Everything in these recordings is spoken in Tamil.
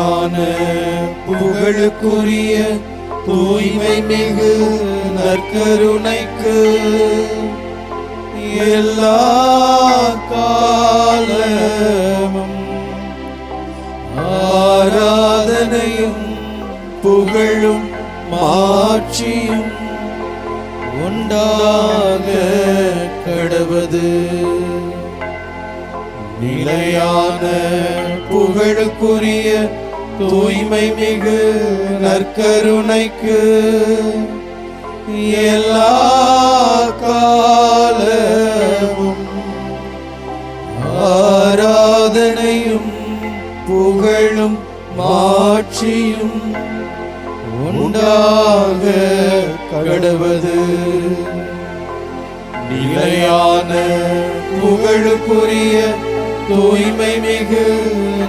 நிலையான புகழுக்குரிய தூய்மை மிகு நற்கருணைக்கு எல்லா காலமும் ஆராதனையும் புகழும் மாட்சியும் உண்டாக கடவது. நிலையான புகழுக்குரிய தூய்மை மிகு நற்கருணைக்கு எல்லா காலமும் ஆராதனையும் புகழும் மாட்சியும் உண்டாக கடவது. நிலையான புகழுக்குரிய தூய்மை மிகு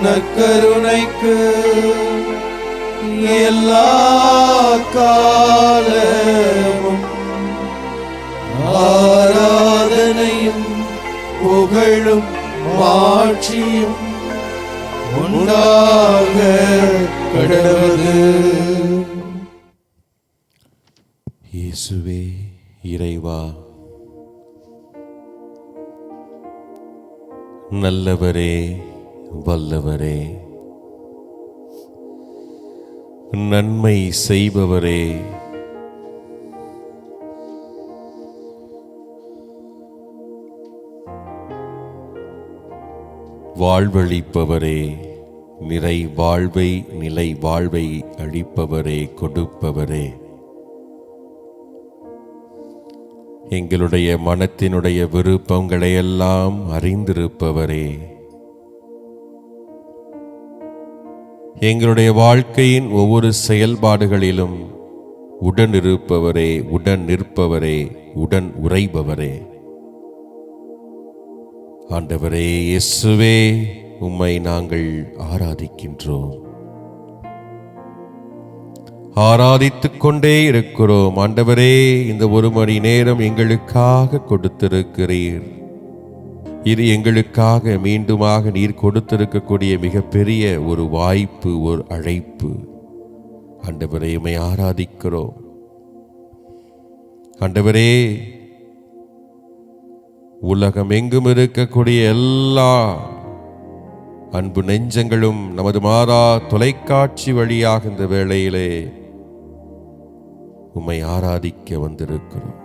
நற்கருணைக்கு எல்லா காலமும் ஆராதனையும் புகழும் மாட்சியும் உண்டாக கடவது. இயேசுவே இறைவா, நல்லவரே வல்லவரே, நன்மை செய்பவரே, வாழ்வளிப்பவரே, நிறை வாழ்வை நிலை வாழ்வை அளிப்பவரே, கொடுப்பவரே, எங்களுடைய மனத்தினுடைய விருப்பங்களையெல்லாம் அறிந்திருப்பவரே, எங்களுடைய வாழ்க்கையின் ஒவ்வொரு செயல்பாடுகளிலும் உடன் இருப்பவரே, உடன் நிற்பவரே, உடன் உறைபவரே, ஆண்டவரே இயேசுவே, உம்மை நாங்கள் ஆராதிக்கின்றோம், ஆராதித்துக் கொண்டே இருக்கிறோம். ஆண்டவரே, இந்த ஒரு மணி நேரம் எங்களுக்காக கொடுத்திருக்கிறீர். இது எங்களுக்காக மீண்டுமாக நீர் கொடுத்திருக்கக்கூடிய மிகப்பெரிய ஒரு வாய்ப்பு, ஒரு அழைப்பு. ஆண்டவரே, உம்மை ஆராதிக்கிறோம். ஆண்டவரே, உலகம் எங்கும் இருக்கக்கூடிய எல்லா அன்பு நெஞ்சங்களும் நமது மாதா தொலைக்காட்சி வழியாக இந்த வேளையிலே உம்மை ஆராதிக்க வந்திருக்கிறோம்.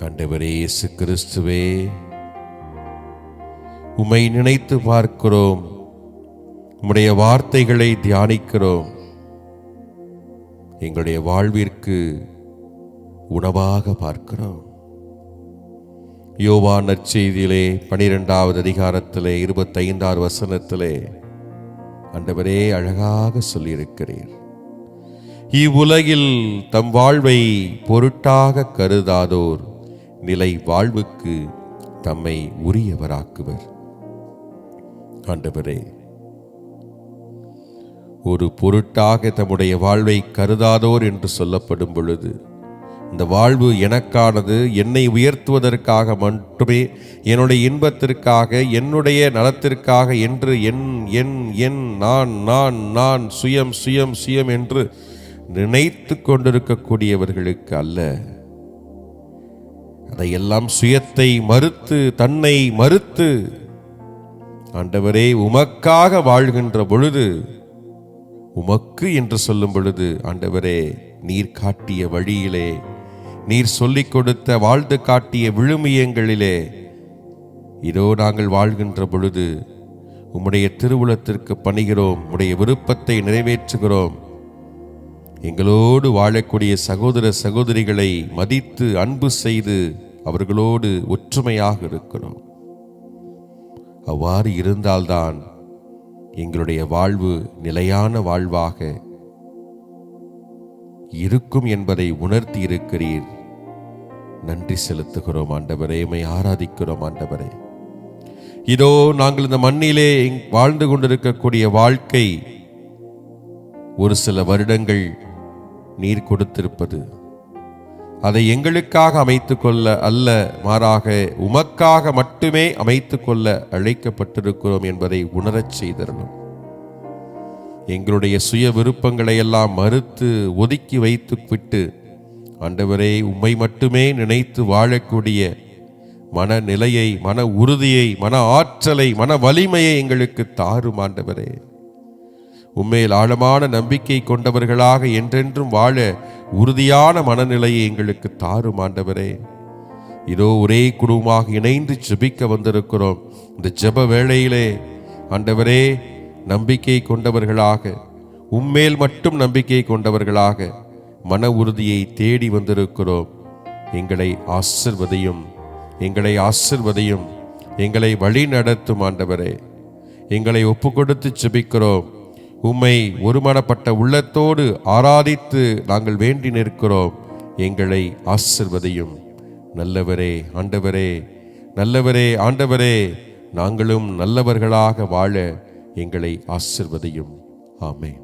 ஆண்டவரே இயேசு கிறிஸ்துவே, உம்மை நினைத்து பார்க்கிறோம், உம்முடைய வார்த்தைகளை தியானிக்கிறோம். எங்களுடைய வாழ்விற்கு உணவாக பார்க்கிறோம். யோவான் நற்செய்தியிலே 12வது அதிகாரத்திலே 25வது வசனத்திலே ஆண்டவரே அழகாக சொல்லியிருக்கிறீர், இவ்வுலகில் தம் வாழ்வை பொருட்டாக கருதாதோர் நிலை வாழ்வுக்கு தம்மை உரியவராக்குவர். ஆண்டவரே, ஒரு பொருட்டாக தம்முடைய வாழ்வை கருதாதோர் என்று சொல்லப்படும் பொழுது, இந்த வாழ்வு எனக்கானது, என்னை உயர்த்துவதற்காக மட்டுமே, என்னுடைய இன்பத்திற்காக, என்னுடைய நலத்திற்காக என்று என் என் என் நான் நான் நான் சுயம் சுயம் சுயம் என்று நினைத்து கொண்டிருக்கக்கூடியவர்களுக்கு அல்ல. அதையெல்லாம் சுயத்தை மறுத்து, தன்னை மறுத்து, ஆண்டவரே உமக்காக வாழ்கின்ற பொழுது, உமக்கு என்று சொல்லும் பொழுது, ஆண்டவரே நீர் காட்டிய வழியிலே, நீர் சொல்லிக் கொடுத்த வாழ்ந்து காட்டிய விழுமியங்களிலே இதோ நாங்கள் வாழ்கின்ற பொழுது உம்முடைய திருவுளத்திற்கு பணிகிறோம், உம்முடைய விருப்பத்தை நிறைவேற்றுகிறோம். எங்களோடு வாழக்கூடிய சகோதர சகோதரிகளை மதித்து அன்பு செய்து அவர்களோடு ஒற்றுமையாக இருக்கிறோம். அவ்வாறு இருந்தால்தான் எங்களுடைய வாழ்வு நிலையான வாழ்வாக இருக்கும் என்பதை உணர்த்தி இருக்கிறீர். நன்றி செலுத்துகிறோம் ஆண்டவரே, உம்மை ஆராதிக்கிறோம் ஆண்டவரே. இதோ நாங்கள் இந்த மண்ணிலே வாழ்ந்து கொண்டிருக்கக்கூடிய வாழ்க்கை ஒரு சில வருடங்கள் நீர் கொடுத்திருப்பது, அதை எங்களுக்காக அமைத்துக் கொள்ள அல்ல, மாறாக உமக்காக மட்டுமே அமைத்துக் கொள்ள அழைக்கப்பட்டிருக்கிறோம் என்பதை உணரச் செய்தரணும். எங்களுடைய சுய விருப்பங்களை எல்லாம் மறுத்து ஒதுக்கி வைத்து விட்டு ஆண்டவரே உம்மை மட்டுமே நினைத்து வாழக்கூடிய மனநிலையை, மன உறுதியை, மன ஆற்றலை, மன வலிமையை எங்களுக்கு தாரும் ஆண்டவரே. உம்மேல் ஆழமான நம்பிக்கை கொண்டவர்களாக என்றென்றும் வாழ உறுதியான மனநிலையை எங்களுக்கு தாரும் ஆண்டவரே. இதோ ஒரே குடும்பமாக இணைந்து ஜெபிக்க வந்திருக்கிறோம். இந்த ஜெப வேளையிலே ஆண்டவரே நம்பிக்கை கொண்டவர்களாக, உம்மேல் மட்டும் நம்பிக்கை கொண்டவர்களாக மன உறுதியை தேடி வந்திருக்கிறோம். எங்களை ஆசிர்வதியும், எங்களை ஆசிர்வதியும், எங்களை வழி நடத்தும் ஆண்டவரே. எங்களை ஒப்பு கொடுத்து ஜெபிக்கிறோம். உம்மை ஒருமனப்பட்ட உள்ளத்தோடு ஆராதித்து நாங்கள் வேண்டி நிற்கிறோம். எங்களை ஆசிர்வதியும். நல்லவரே ஆண்டவரே, நல்லவரே ஆண்டவரே, நாங்களும் நல்லவர்களாக வாழ எங்களை ஆசிர்வதியும். ஆமென்.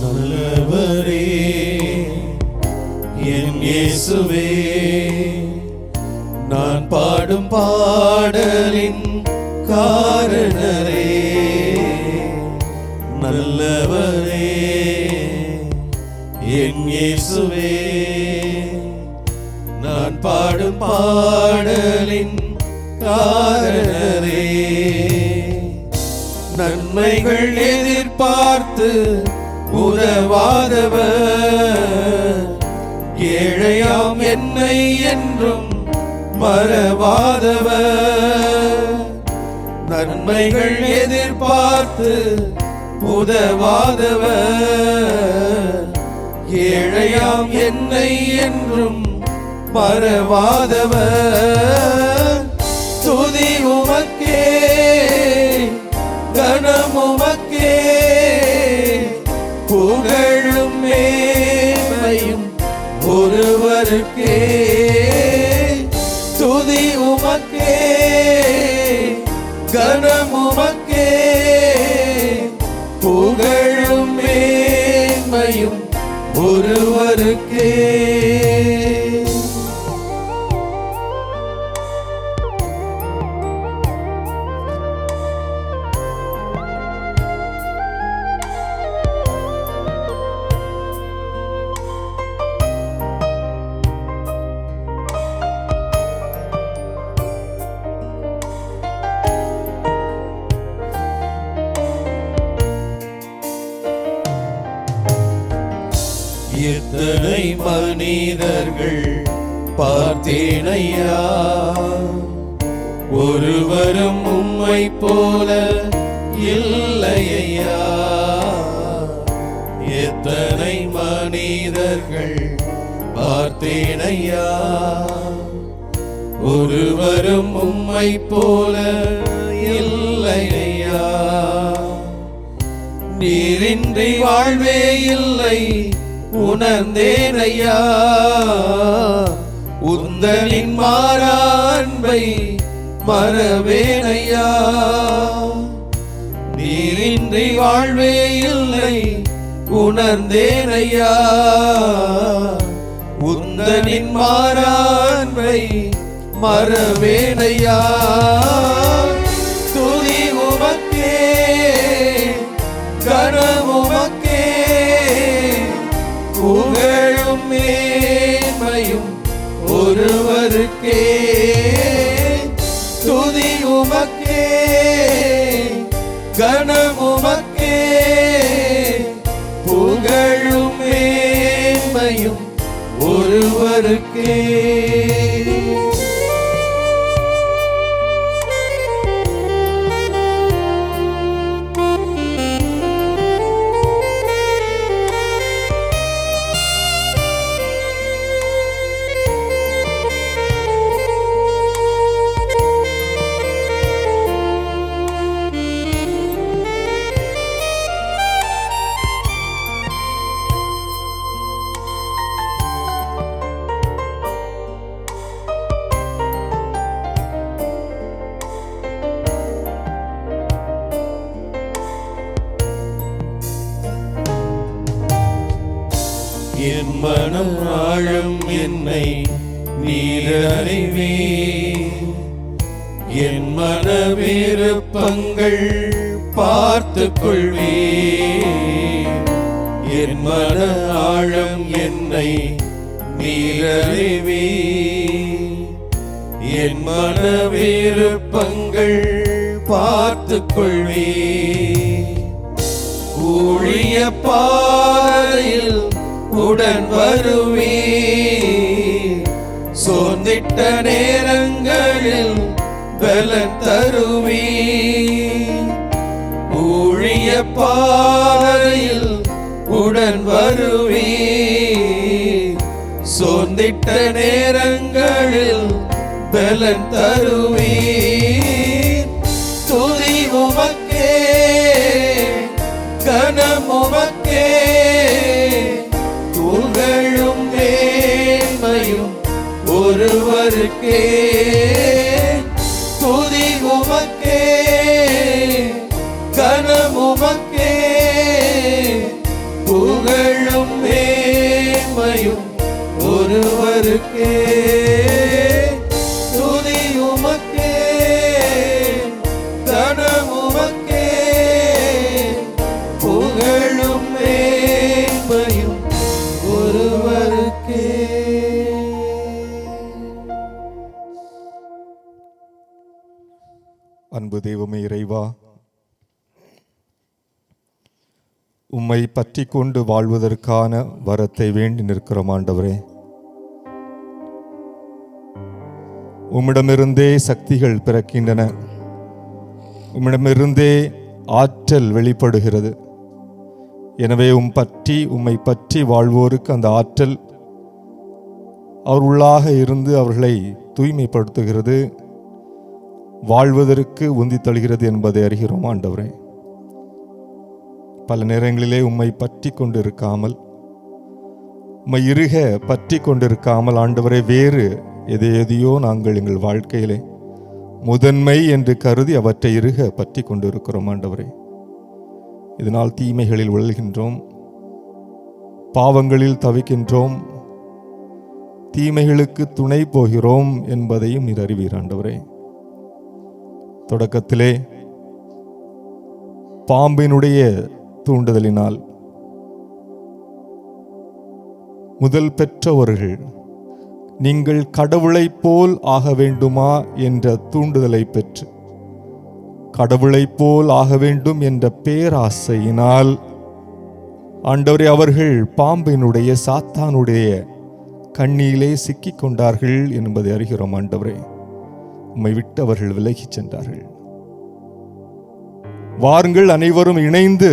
நல்லவரே என் இயேசுவே, நான் பாடும் பாடலின் காரணரே. நல்லவரே என் இயேசுவே, நான் பாடும் பாடலின் காரணரே. நன்மைகள் எதிர்பார்த்து உதவாதவர், ஏழையாம் என்னை என்றும் மறவாதவர். நன்மைகள் எதிர்பார்த்து உதவாதவர், ஏழையாம் என்னை என்றும் மறவாதவர். துதி உமக்கே, கனம் உமக்கே, புகழும் மேன்மையும் ஒருவருக்கே. துதி உமக்கே, கனம் உமக்கே, புகழும் மேன்மையும் ஒருவருக்கே. எத்தனை மனிதர்கள் பார்த்தேனையா, ஒருவரும் உம்மை போல இல்லையா. எத்தனை மனிதர்கள் பார்த்தேனையா, ஒருவரும் உம்மை போல இல்லையா. நீரின்றி வாழ்வே இல்லை உணர்ந்தேனையா, உந்தனின் மாறா அன்பை மறவேனையா. நீரின்றி வாழ்வே இல்லை உணர்ந்தேனையா, உந்தனின் மாறா அன்பை மறவேனையா. துதி உமக்கே, கனம் உமக்கே, புகழும் மேன்மையும் ஒருவருக்கே. துதி உமக்கே, கனம் உமக்கே, புகழும் மேன்மையும் ஒருவருக்கே. மனம் ஆழம் என்னை நீரறிவே, என் மன விருப்பங்கள் பார்த்து கொள்வே, என் மன ஆழம் என்னை நீரறிவே, என் மன விருப்பங்கள் பார்த்து கொள்வே. ஊழிய பாதையில் உடன் வருவே, சோர்ந்திட்ட நேரங்களில் பலன் தருவே. ஊழிய பாதையில் உடன் வருவே, சோர்ந்திட்ட நேரங்களில் பலன் தருவே. துதி உமக்கே, கனம் உமக்கே, புகழும் மேன்மையும் ஒருவருக்கே. துதி உமக்கே, கனம் உமக்கே, புகழும் மேன்மையும் ஒருவருக்கே. துதி உமக்கே, கனம் உமக்கே, புகழும் மேன்மையும் ஒருவருக்கே. அன்பு தெய்வமே இறைவா, உம்மை பற்றி கொண்டு வாழ்வதற்கான வரத்தை வேண்டி நிற்கிறோம் ஆண்டவரே. உம்மிடமிருந்தே சக்திகள் பிறக்கின்றன, உம்மிடமிருந்தே ஆற்றல் வெளிப்படுகிறது. எனவே உம்மை பற்றி வாழ்வோருக்கு அந்த ஆற்றல் அவர் உள்ளாக இருந்து அவர்களை தூய்மைப்படுத்துகிறது, வாழ்வதற்கு உந்தி தள்ளுகிறது என்பதை அறிகிறோம் ஆண்டவரே. பல நேரங்களிலே உம்மை பற்றி கொண்டிருக்காமல், உம்மை இறுக பற்றி கொண்டிருக்காமல் ஆண்டவரே, வேறு எதையோ நாங்கள் எங்கள் வாழ்க்கையிலே முதன்மை என்று கருதி அவற்றை இறுக பற்றி கொண்டிருக்கிறோம் ஆண்டவரே. இதனால் தீமைகளில் உழல்கின்றோம், பாவங்களில் தவிக்கின்றோம், தீமைகளுக்கு துணை போகிறோம் என்பதையும் நீர் அறிவீர் ஆண்டவரே. தொடக்கத்திலே பாம்பினுடைய தூண்டுதலினால் முதல் பெற்றவர்கள் நீங்கள் கடவுளைப் போல் ஆக வேண்டுமா என்ற தூண்டுதலை பெற்று கடவுளைப் போல் ஆக வேண்டும் என்ற பேராசையினால் ஆண்டவரே அவர்கள் பாம்பினுடைய சாத்தானுடைய கண்ணியிலே சிக்கிக் கொண்டார்கள் என்பதை அறிகிறோம் ஆண்டவரே. உம்மை விட்டு அவர்கள் விலகிச் சென்றார்கள். வாருங்கள் அனைவரும் இணைந்து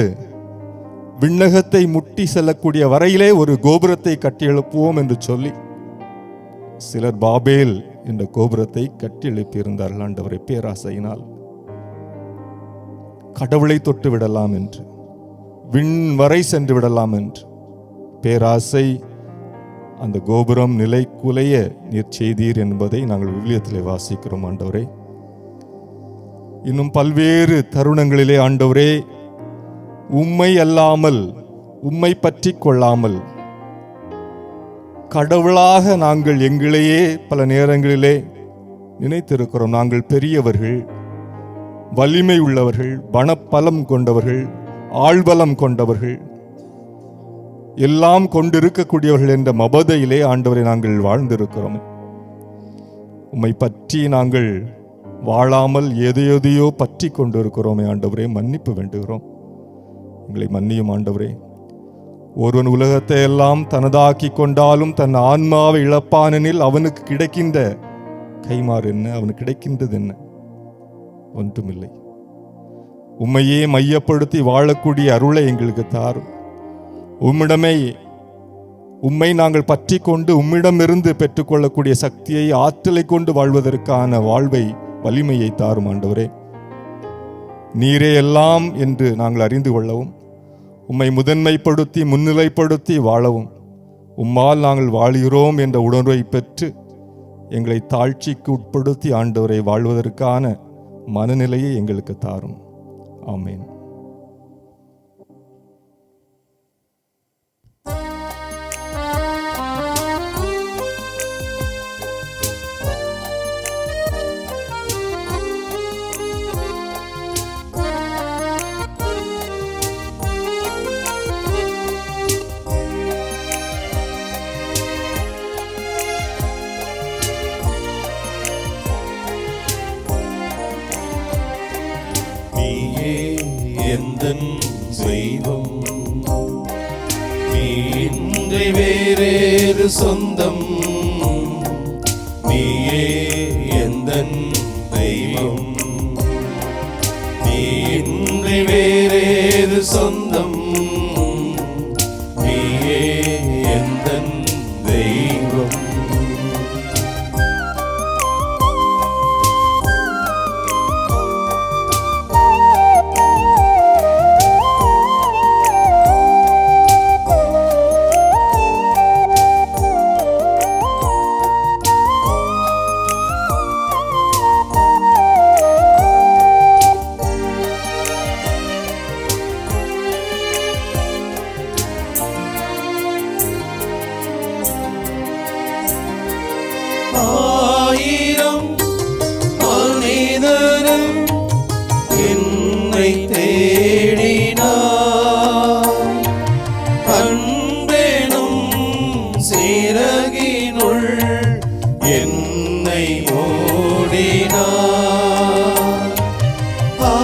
விண்ணகத்தை முட்டி செல்லக்கூடிய வரையிலே ஒரு கோபுரத்தை கட்டி எழுப்புவோம் என்று சொல்லி சிலர் பாபேல் என்ற கோபுரத்தை கட்டி எழுப்பியிருந்தார்கள் ஆண்டவரை பேராசையினால். கடவுளை தொட்டு விடலாம் என்று, விண் வரை சென்று விடலாம் என்று பேராசை அந்த கோபுரம் நிலை குலைய நீர் செய்தீர் என்பதை நாங்கள் விவிலியத்திலே வாசிக்கிறோம் ஆண்டவரே. இன்னும் பல்வேறு தருணங்களிலே ஆண்டவரே, உம்மை அல்லாமல், உம்மை பற்றி கொள்ளாமல் கடவுளாக நாங்கள் எங்களையே பல நேரங்களிலே நினைத்திருக்கிறோம். நாங்கள் பெரியவர்கள், வலிமை உள்ளவர்கள், பணப்பலம் கொண்டவர்கள், ஆள்பலம் கொண்டவர்கள், எல்லாம் கொண்டிருக்கக்கூடியவர்கள் என்ற மபதையிலே ஆண்டவரை நாங்கள் வாழ்ந்திருக்கிறோம். உம்மை பற்றி நாங்கள் வாழாமல் எதையோ பற்றி கொண்டிருக்கிறோமே ஆண்டவரே, மன்னிப்பு வேண்டுகிறோம். எங்களை மன்னியும் ஆண்டவரே. ஒருவன் உலகத்தை எல்லாம் தனதாக்கி கொண்டாலும் தன் ஆன்மாவை இழப்பானெனில் அவனுக்கு கிடைக்கின்ற கைமாறு என்ன? அவனுக்கு கிடைக்கின்றது என்ன? ஒன்றுமில்லை. உம்மையே மையப்படுத்தி வாழக்கூடிய அருளை எங்களுக்கு தாரும். உம்மை நாங்கள் பற்றி கொண்டு உம்மிடமிருந்து பெற்றுக்கொள்ளக்கூடிய சக்தியை, ஆற்றலை கொண்டு வாழ்வதற்கான வாழ்வை, வலிமையை தாரும் ஆண்டவரே. நீரே எல்லாம் என்று நாங்கள் அறிந்து கொள்ளவும், உம்மை முதன்மைப்படுத்தி முன்னிலைப்படுத்தி வாழவும், உம்மால் நாங்கள் வாழ்கிறோம் என்ற உணர்வை பெற்று எங்களை தாழ்ச்சிக்கு உட்படுத்தி ஆண்டவரை வாழ்வதற்கான மனநிலையை எங்களுக்கு தாரும். ஆமென். எந்தன் தெய்வம். நீ இன்றி வேறேது சொந்தம், நீயே எந்தன் தெய்வம். நீ இன்றி வேறேது சொந்தம், நீயே எந்தன் தெய்வம். ஆயிரம் மனிதரும் என்னை தேடினார், அன்பெனும் சிறகினுள் என்னை ஓடினார். ஆ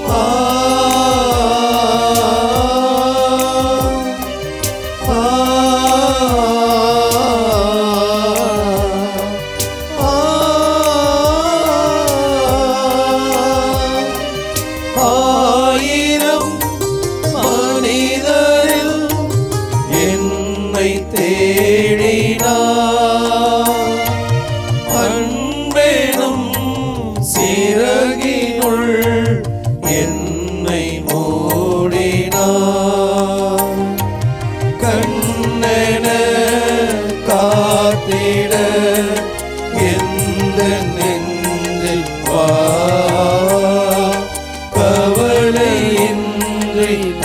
ஆ ஆயிரம் மனிதரில் என்னை தேடினார், அன்பெனும் சிறகினுள் என்னை மூடினார். கண்ணென காத்திட எந்த நெஞ்சில் வா, கவலையின்றி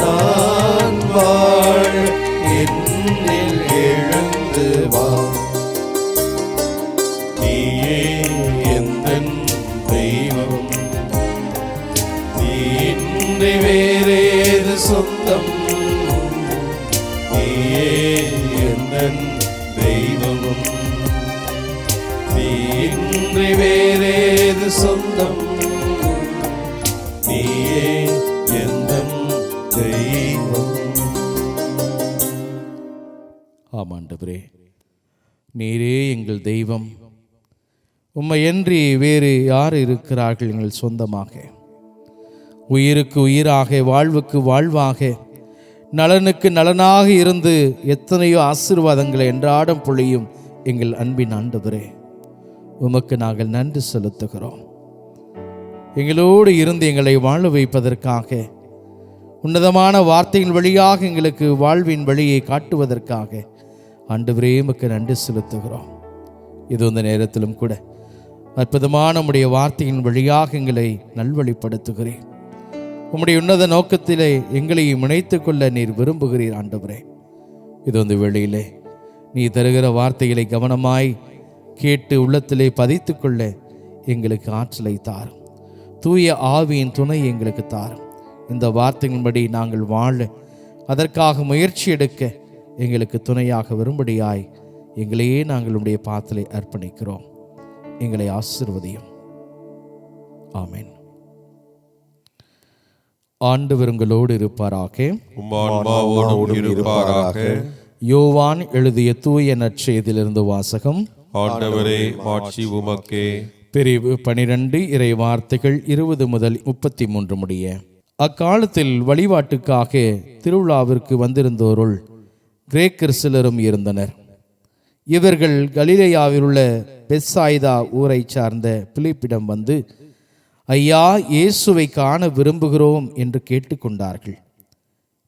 நான் வாழ என்னில் எழுந்து வா. நீயே எந்தன் தெய்வம், நீ இன்றி வேறேது சொந்தம், நீயே எந்தன் தெய்வம். நீ இன்றி வேறேது சொந்தம், நீயே எந்தன் தெய்வம். ஆமாண்டவரே, நீரே எங்கள் தெய்வம். உம்மையன்றி வேறு யார் இருக்கிறார்கள் எங்கள் சொந்தமாக? உயிருக்கு உயிராக, வாழ்வுக்கு வாழ்வாக, நலனுக்கு நலனாக இருந்து எத்தனையோ ஆசீர்வாதங்களை என்றாடம் பொழியும் எங்கள் அன்பின் ஆண்டவரே, உமக்கு நாங்கள் நன்றி செலுத்துகிறோம். எங்களோடு இருந்து எங்களை வாழ வைப்பதற்காக, உன்னதமான வார்த்தையின் வழியாக எங்களுக்கு வாழ்வின் வழியை காட்டுவதற்காக ஆண்டவரே உமக்கு நன்றி செலுத்துகிறோம். இது இந்த நேரத்திலும் கூட அற்புதமான உம்முடைய வார்த்தையின் வழியாக எங்களை நல்வழிப்படுத்துகிறேன். உம்முடைய உன்னத நோக்கத்திலே எங்களை இணைத்துக் கொள்ள நீர் விரும்புகிறீர் ஆண்டவரே. இது இந்த வேளையிலே நீ தருகிற வார்த்தைகளை கவனமாய் கேட்டு உள்ளத்திலே பதித்து கொள்ள எங்களுக்கு ஆற்றலை தாரும். தூய ஆவியின் துணை எங்களுக்கு தாரும். இந்த வார்த்தையின்படி நாங்கள் வாழ, அதற்காக முயற்சி எடுக்க எங்களுக்கு துணையாக வரும்படியாய் எங்களையே நாங்கள் உடைய பாத்திலே அர்ப்பணிக்கிறோம். எங்களை ஆசீர்வதியும். ஆமென். ஆண்டவர் உங்களோடு இருப்பாராக. உம் ஆன்மாவோடும் இருப்பாராக. யோவான் எழுதிய தூய நற்செய்தியிலிருந்து வாசகம். ஆண்டவரே, மாட்சி உமக்கே. பிரிவு 12 இறை வார்த்தைகள் 20 முதல் 33 முடிய. அக்காலத்தில் வழிபாட்டுக்காக திருவிழாவிற்கு வந்திருந்தோருள் கிரேக்கர் சிலரும் இருந்தனர். இவர்கள் கலிலேயாவில் உள்ள பெத்சாய்தா ஊரை சார்ந்த பிலிப்பிடம் வந்து, ஐயா, இயேசுவை காண விரும்புகிறோம் என்று கேட்டுக்கொண்டார்கள்.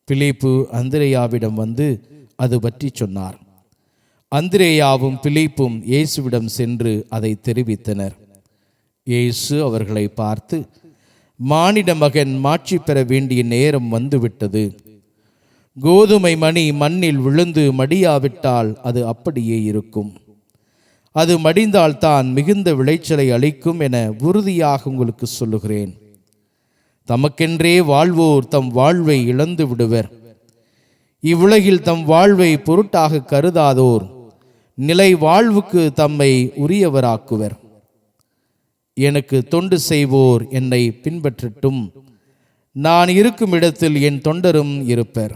பிலிப்பு அந்திரேயாவிடம் வந்து அது பற்றி சொன்னார். அந்திரேயாவும் பிலிப்பும் இயேசுவிடம் சென்று அதை தெரிவித்தனர். இயேசு அவர்களை பார்த்து, மானிட மகன் மாட்சி பெற வேண்டிய நேரம் வந்துவிட்டது. கோதுமை மணி மண்ணில் விழுந்து மடியாவிட்டால் அது அப்படியே இருக்கும். அது மடிந்தால்தான் மிகுந்த விளைச்சலை அளிக்கும் என உறுதியாக உங்களுக்கு சொல்லுகிறேன். தமக்கென்றே வாழ்வோர் தம் வாழ்வை இழந்து விடுவர். இவ்வுலகில் தம் வாழ்வை பொருட்டாக கருதாதோர் நிலை வாழ்வுக்கு தம்மை உரியவராக்குவர். எனக்கு தொண்டு செய்வோர் என்னை பின்பற்றட்டும். நான் இருக்கும் இடத்தில் என் தொண்டரும் இருப்பர்.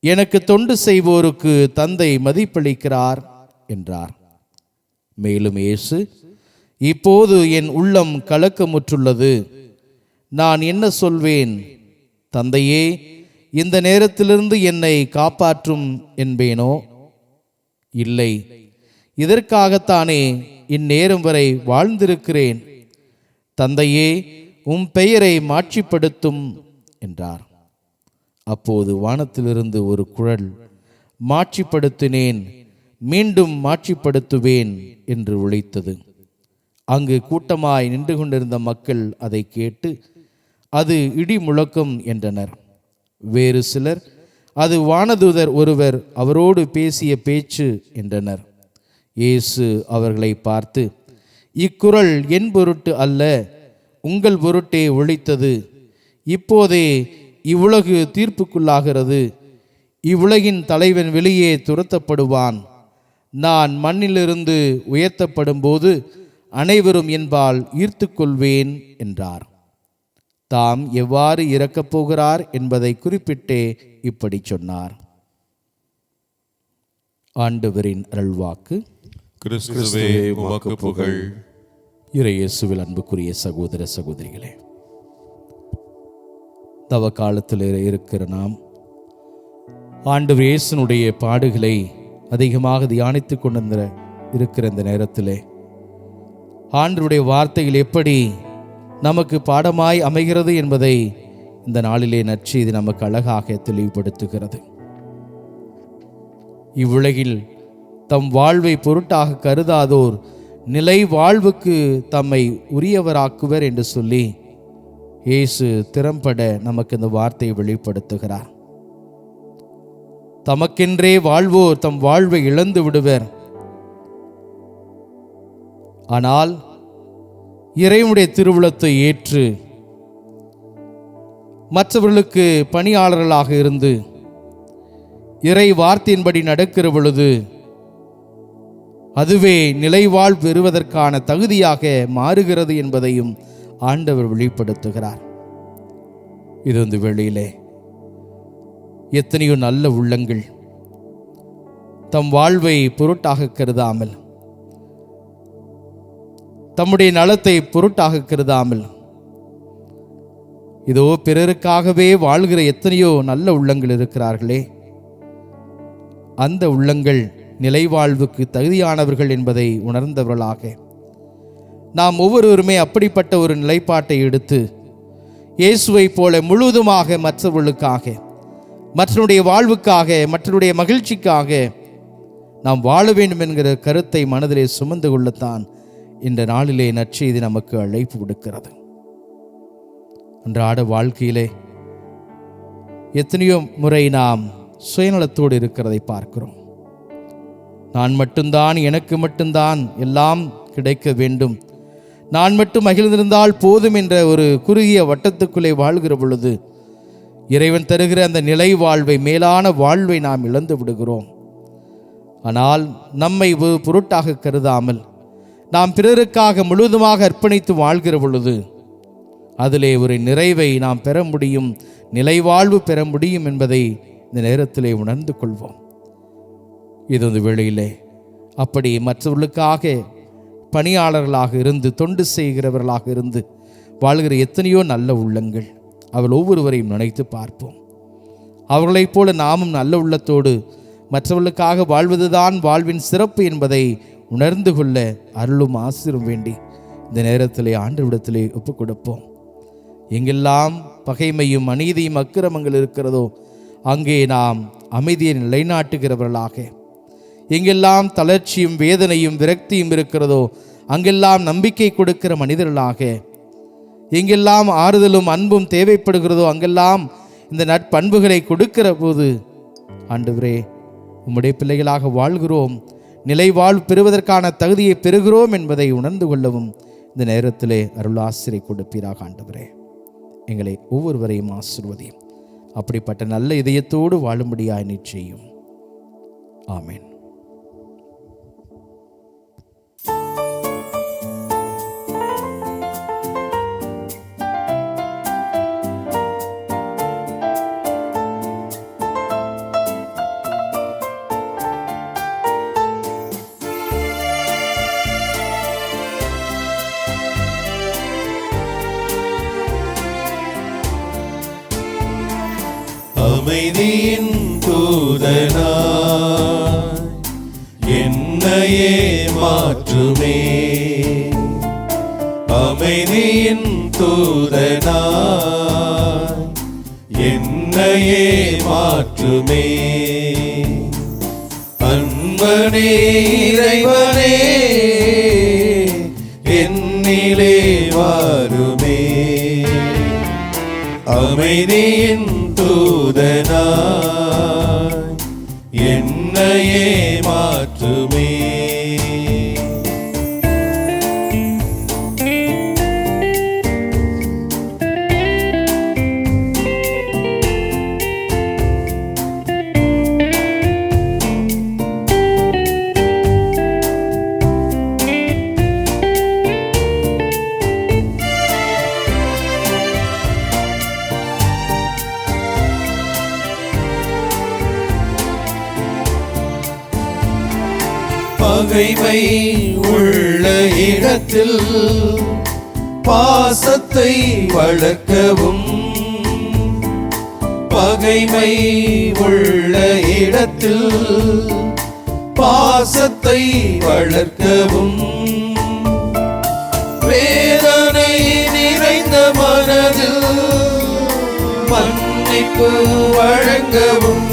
எனக்கு தொண்டு செய்வோருக்கு தந்தை மதிப்பளிக்கிறார் என்றார். மேலும் இயேசு, இப்போது என் உள்ளம் கலக்கமுற்றுள்ளது. நான் என்ன சொல்வேன்? தந்தையே, இந்த நேரத்திலிருந்து என்னை காப்பாற்றும் என்பேனோ? இல்லை, இதற்காகத்தானே இந்நேரம் வரை வாழ்ந்திருக்கிறேன். தந்தையே, உம் பெயரை மாட்சிப்படுத்தும் என்றார். அப்போது வானத்திலிருந்து ஒரு குரல், மாட்சிப்படுத்தினேன், மீண்டும் மாட்சிப்படுத்துவேன் என்று ஒலித்தது. அங்கு கூட்டமாய் நின்று கொண்டிருந்த மக்கள் அதை கேட்டு, அது இடி முழக்கம் என்றனர். வேறு சிலர், அது வானதூதர் ஒருவர் அவரோடு பேசிய பேச்சு என்றனர். இயேசு அவர்களை பார்த்து, இக்குரல் என் பொருட்டு அல்ல, உங்கள் பொருட்டே ஒலித்தது. இப்போதே இவ்வுலகு தீர்ப்புக்குள்ளாகிறது. இவ்வுலகின் தலைவன் வெளியே துரத்தப்படுவான். நான் மண்ணிலிருந்து உயர்த்தப்படும் போது அனைவரும் என்பால் ஈர்த்து கொள்வேன் என்றார். தாம் எவ்வாறு இறக்கப் போகிறார் என்பதை குறிப்பிட்டே இப்படி சொன்னார். ஆண்டவரின் அருள்வாக்கு. கிறிஸ்துவே உமக்கு புகழ். இறையேசுவில் அன்புக்குரிய சகோதர சகோதரிகளே, தவ காலத்தில் இருக்கிற நாம் ஆண்டவர் இயேசுனுடைய பாடுகளை அதிகமாக தியானித்து கொண்டு இருக்கிற இந்த நேரத்திலே ஆண்டவருடைய வார்த்தைகள் எப்படி நமக்கு பாடமாய் அமைகிறது என்பதை இந்த நாளிலே நற்செய்தி நமக்கு அழகாக தெளிவுபடுத்துகிறது. இவ்வுலகில் தம் வாழ்வை பொருட்டாக கருதாதோர் நிலை வாழ்வுக்கு தம்மை உரியவராக்குவர் என்று சொல்லி இயேசு திறம்பட நமக்கு இந்த வார்த்தையை வெளிப்படுத்துகிறார். தமக்கென்றே வாழ்வோர் தம் வாழ்வை இழந்து விடுவர். ஆனால் இறைவனுடைய திருவுளத்தை ஏற்று மற்றவர்களுக்கு பணியாளர்களாக இருந்து இறை வார்த்தையின்படி நடக்கிற பொழுது அதுவே நிலைவாழ் பெறுவதற்கான தகுதியாக மாறுகிறது என்பதையும் ஆண்டவர் வெளிப்படுத்துகிறார். இது வந்து வெளியிலே எத்தனையோ நல்ல உள்ளங்கள் தம் வாழ்வை பொருட்டாக கருதாமல், தம்முடைய நலத்தை பொருட்டாக கருதாமல், இதோ பிறருக்காகவே வாழ்கிற எத்தனையோ நல்ல உள்ளங்கள் இருக்கிறார்களே, அந்த உள்ளங்கள் நிலைவாழ்வுக்கு தகுதியானவர்கள் என்பதை உணர்ந்தவர்களாக நாம் ஒவ்வொருவருமே அப்படிப்பட்ட ஒரு நிலைப்பாட்டை எடுத்து இயேசுவை போல முழுவதுமாக மற்றவர்களுக்காக, மற்றவருடைய வாழ்வுக்காக, மற்றவருடைய மகிழ்ச்சிக்காக நாம் வாழ வேண்டும் என்கிற கருத்தை மனதிலே சுமந்து கொள்ளத்தான் இந்த நாளிலே நற்செய்தி நமக்கு அழைப்பு விடுக்கிறது. அன்றாட வாழ்க்கையிலே எத்தனையோ முறை நாம் சுயநலத்தோடு இருக்கிறதை பார்க்கிறோம். நான் மட்டும்தான், எனக்கு மட்டும்தான் எல்லாம் கிடைக்க வேண்டும், நான் மட்டும் மகிழ்ந்திருந்தால் போதும் என்ற ஒரு குறுகிய வட்டத்துக்குள்ளே வாழ்கிற பொழுது இறைவன் தருகிற அந்த நிலை வாழ்வை, மேலான வாழ்வை நாம் இழந்து விடுகிறோம். ஆனால் நம்மை பொருட்டாக கருதாமல் நாம் பிறருக்காக முழுவதுமாக அர்ப்பணித்து வாழ்கிற பொழுது அதிலே ஒரு நிறைவை நாம் பெற முடியும், நிலைவாழ்வு பெற முடியும் என்பதை இந்த நேரத்திலே உணர்ந்து கொள்வோம். இது வந்து வேளையிலே அப்படி மற்றவர்களுக்காக பணியாளர்களாக இருந்து, தொண்டு செய்கிறவர்களாக இருந்து வாழ்கிற எத்தனையோ நல்ல உள்ளங்கள், அவள் ஒவ்வொருவரையும் நினைத்து பார்ப்போம். அவர்களைப் போல நாமும் நல்ல உள்ளத்தோடு மற்றவர்களுக்காக வாழ்வதுதான் வாழ்வின் சிறப்பு என்பதை உணர்ந்து கொள்ள அருளும் ஆசிரும் வேண்டி இந்த நேரத்திலே ஆண்டவரிடத்திலே ஒப்புக் கொடுப்போம். எங்கெல்லாம் பகைமையும் அநீதியும் அக்கிரமங்கள் இருக்கிறதோ அங்கே நாம் அமைதியை நிலைநாட்டுகிறவர்களாக, எங்கெல்லாம் தளர்ச்சியும் வேதனையும் விரக்தியும் இருக்கிறதோ அங்கெல்லாம் நம்பிக்கை கொடுக்கிற மனிதர்களாக, எங்கெல்லாம் ஆறுதலும் அன்பும் தேவைப்படுகிறதோ அங்கெல்லாம் இந்த நற்பண்புகளை கொடுக்கிற போது ஆண்டவரே உம்முடைய பிள்ளைகளாக வாழ்கிறோம், நிலைவாழ்வு பெறுவதற்கான தகுதியை பெறுகிறோம் என்பதை உணர்ந்து கொள்ளவும் இந்த நேரத்திலே அருளாசிரை கொடுப்பீராக. ஆண்டவரே எங்களை ஒவ்வொருவரையும் ஆசீர்வதியும், அப்படிப்பட்ட நல்ல இதயத்தோடு வாழும்படியாய் நிச்சயம். ஆமென். அமைதியின் தூதனாய் என்னையே மாற்றுமே. அமைதியின் தூதனாய் என்னையே மாற்றுமே. அன்பனே இறைவனே என்னிலே வாருமே. அமைதியின் தூதனாய் என்னையே மாற்றுமே. பகைமை உள்ள இடத்தில் பாசத்தை வளர்க்கவும். பகைமை உள்ள இடத்தில் பாசத்தை வளர்க்கவும். வேதனை நிறைந்த மனதில் மன்னிப்பு வழங்கவும்.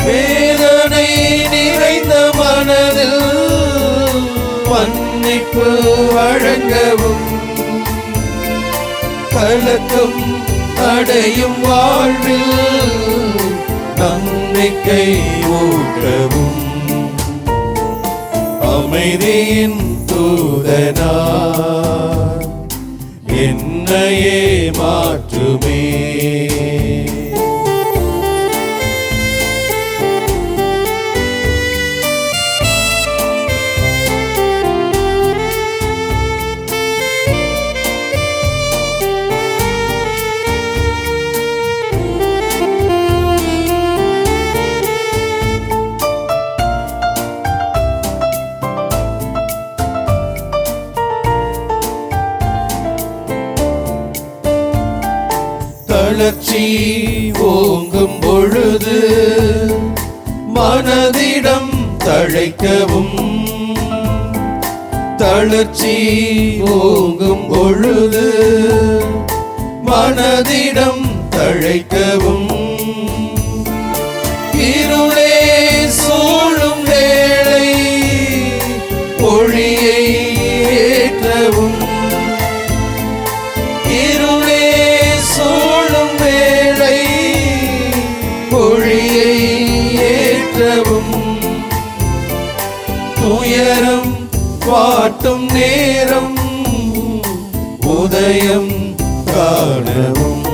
வேதனை நிறைந்த மனதில் மன்னிப்பு வழங்கவும். கலக்கம் அடையும் வாழ்வில் நம்பிக்கை ஊட்டவும். அமைதியின் தூதனாய் என்னையே மாற்றுமே. தளர்ச்சி ஓங்கும் பொழுது மனதிடம் தழைக்கவும். தளர்ச்சி ஓங்கும் பொழுது மனதிடம் தழைக்கவும். இருளே சூழும் வேளை ஒளியை ஏற்றவும். இருளே சூழும் வேளை ஒளியை ஏற்றவும். துயரம் வாட்டும் நேரம் உதயம் காணவும்.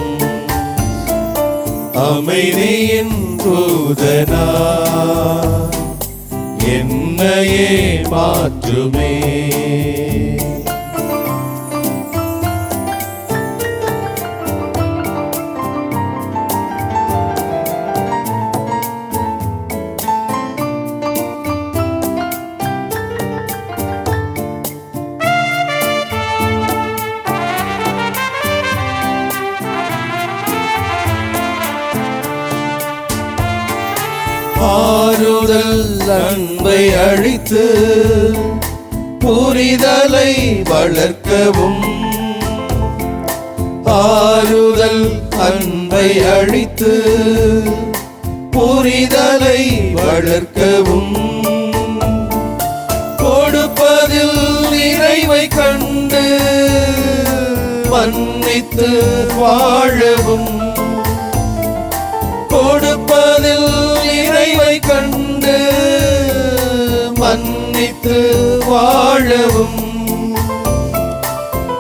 அமைதியின் தூதனாய் என்னையே மாற்றுமே. ஆறுதல் அன்பை அழித்து புரிதலை வளர்க்கவும். ஆறுதல் அன்பை அழித்து புரிதலை வளர்க்கவும். கொடுப்பதில் நிறைவை கண்டு மன்னித்து வாழவும். கொடுப்பதில் நிறைவை கண்டு மன்னித்து வாழவும்.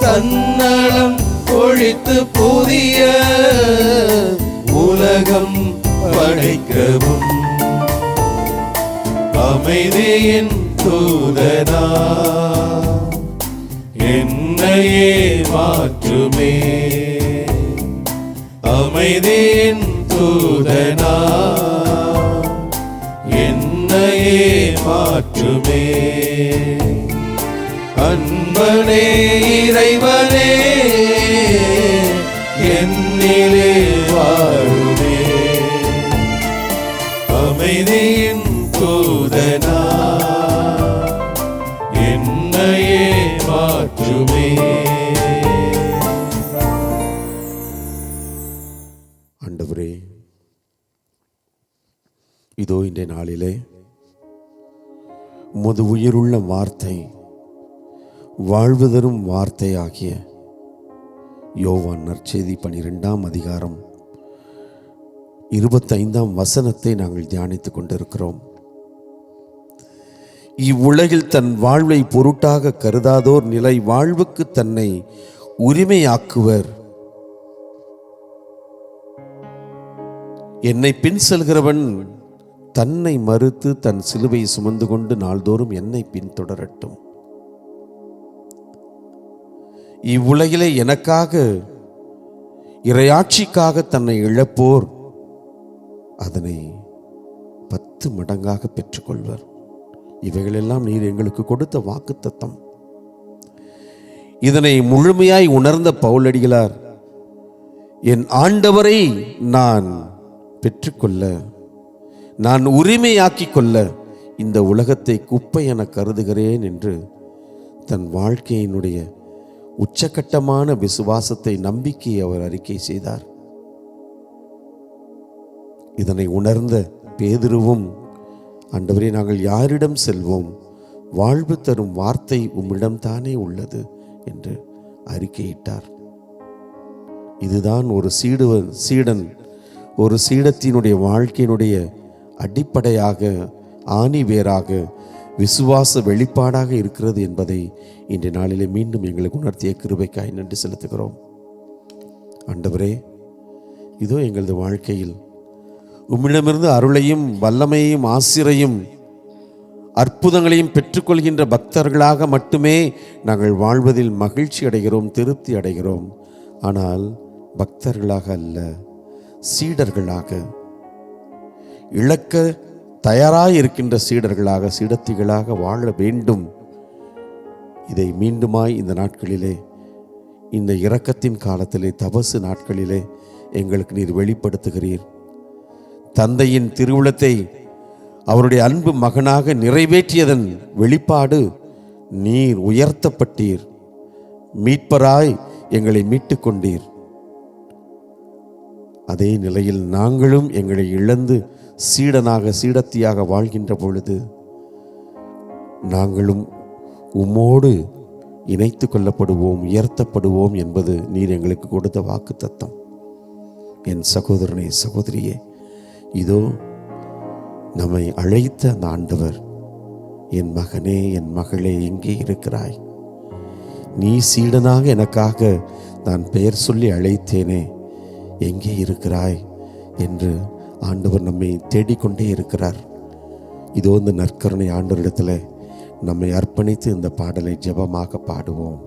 தன்னலம் ஒழித்து புதிய உலகம் படைக்கவும். அமைதியின் தூதனாய் என்னையே மாற்றுமே. அமைதியின் தூதனாய் என்னையே மாற்றுமே. அன்பனே இறைவனே என்னிலே வாழும். என் தூதனா என்னையே மாற்றுமே. ஆண்டவரே, இதோ இன்றைய நாளிலே உமது உயிருள்ள வார்த்தை, வாழ்வு தரும் வார்த்தை ஆகிய யோவான் நற்செய்தி 12ஆம் அதிகாரம் 25ஆம் வசனத்தை நாங்கள் தியானித்துக் கொண்டிருக்கிறோம். இவ்வுலகில் தன் வாழ்வை பொருட்டாக கருதாதோர் நிலை வாழ்வுக்கு தன்னை உரிமையாக்குவர். என்னை பின் செல்கிறவன் தன்னை மறுத்து தன் சிலுவை சுமந்து கொண்டு நாள்தோறும் என்னை பின்தொடரட்டும். இவ்வுலகிலே எனக்காக இறையாட்சிக்காக தன்னை இழப்போர் அதனை 10 மடங்காக பெற்றுக்கொள்வர். இவைகளெல்லாம் நீர் எங்களுக்கு கொடுத்த வாக்குத்தத்தம். இதனை முழுமையாய் உணர்ந்த பவுலடிகளார், என் ஆண்டவரை நான் பெற்றுக்கொள்ள, நான் உரிமையாக்கிக் கொள்ள இந்த உலகத்தை குப்பை என கருதுகிறேன் என்று தன் வாழ்க்கையினுடைய உச்சகட்டமான விசுவாசத்தை, நம்பிக்கையை அவர் அறிக்கை செய்தார். இதனை உணர்ந்த பேதுருவும், ஆண்டவரே, நாங்கள் யாரிடம் செல்வோம்? வாழ்வு தரும் வார்த்தை உம்மிடம் தானே உள்ளது என்று அறிக்கையிட்டார். இதுதான் ஒரு சீடன், ஒரு சீடத்தினுடைய வாழ்க்கையினுடைய அடிப்படையாக, ஆணிவேராக, விசுவாச வெளிப்பாடாக இருக்கிறது என்பதை இன்றைய நாளிலே மீண்டும் எங்களுக்கு உணர்த்திய கிருபைக்காய் நன்றி செலுத்துகிறோம். ஆண்டவரே, இதோ எங்களது வாழ்க்கையில் உம்மிடமிருந்து அருளையும் வல்லமையையும் ஆசிரையும் அற்புதங்களையும் பெற்றுக்கொள்கின்ற பக்தர்களாக மட்டுமே நாங்கள் வாழ்வதில் மகிழ்ச்சி அடைகிறோம், திருப்தி அடைகிறோம். ஆனால் பக்தர்களாக அல்ல, சீடர்களாக, இழக்க தயாராக இருக்கின்ற சீடர்களாக, சீடத்திகளாக வாழ வேண்டும். இதை மீண்டுமாய் இந்த நாட்களிலே, இந்த இரக்கத்தின் காலத்திலே, தபசு நாட்களிலே எங்களுக்கு நீர் வெளிப்படுத்துகிறீர். தந்தையின் திருவுளத்தை அவருடைய அன்பு மகனாக நிறைவேற்றியதன் வெளிப்பாடு, நீர் உயர்த்தப்பட்டீர், மீட்பராய் எங்களை மீட்டுக் கொண்டீர். அதே நிலையில் நாங்களும் எங்களை இழந்து சீடனாக, சீடத்தியாக வாழ்கின்ற பொழுது நாங்களும் உம்மோடு இணைத்து கொள்ளப்படுவோம், உயர்த்தப்படுவோம் என்பது நீர் எங்களுக்கு கொடுத்த வாக்குத்தத்தம். என் சகோதரனே, சகோதரியே, இதோ நம்மை அழைத்த அந்த ஆண்டவர், என் மகனே, என் மகளே, எங்கே இருக்கிறாய்? நீ சீடனாக எனக்காக நான் பெயர் சொல்லி அழைத்தேனே, எங்கே இருக்கிறாய் என்று ஆண்டவர் நம்மை தேடிக்கொண்டே இருக்கிறார். இதோ இந்த நற்கருணை ஆண்டவரிடத்தில் நம்மை அர்ப்பணித்து இந்த பாடலை ஜெபமாக பாடுவோம்.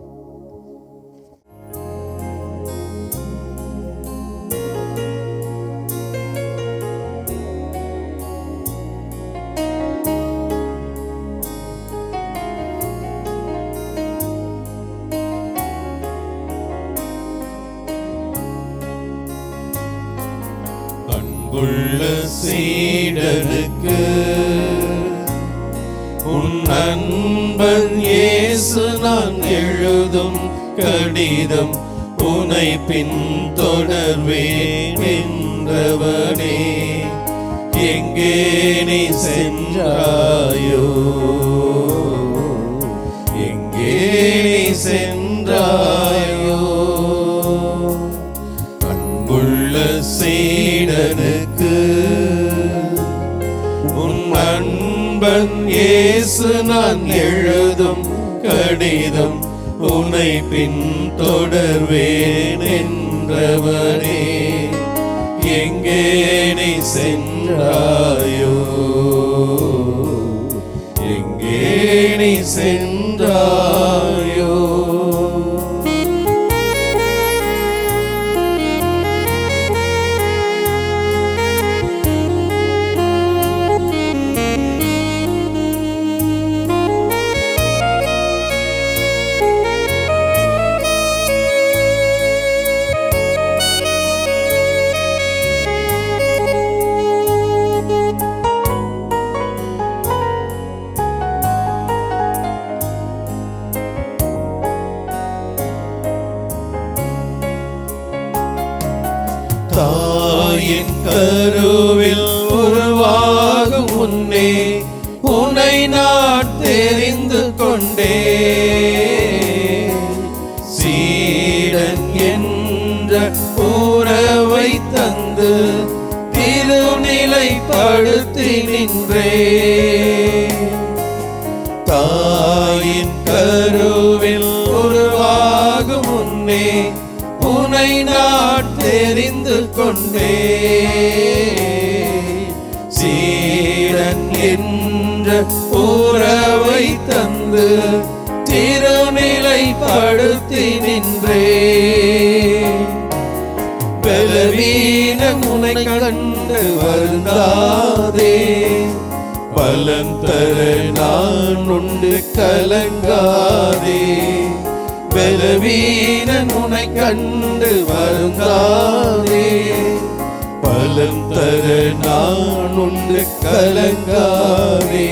அன்புள்ள சீடனுக்கு உன் அன்பன் இயேசு நான் எழுதும் கடிதம், உனை பின் தொடர்வேன் என்றவனே, எங்கே நீ சென்றாயோ, எங்கே நீ சென்றாயோ. அன்புள்ள சீடனுக்கு உன் அன்பன் இயேசு நான் எழுதும் கடிதம், உனை பின் தொடர்வேன் என்றவனே, எங்கே நீ சென்றாயோ, எங்கே நீ சென்றாயோ. உன்னை நான் தெரிந்து கொண்டே. சீடன் என்ற உறவை தந்து திருநிலைப்படுத்தி நின்றே. தாயின் கருவில் உருவாகும் முன்னே உன்னை நான் தெரிந்து கொண்டே. சீடன் என்ற உறவை தந்து திருநிலைப்படுத்தி நின்றே. பலவீனம் உன்னை கண்டு வருந்தாதே, பலன் தர நான் உண்டு கலங்காதே. பலவீனன் உன்னை கண்டு வருந்தாதே, பலன் தர நான் உண்டு கலங்காதே.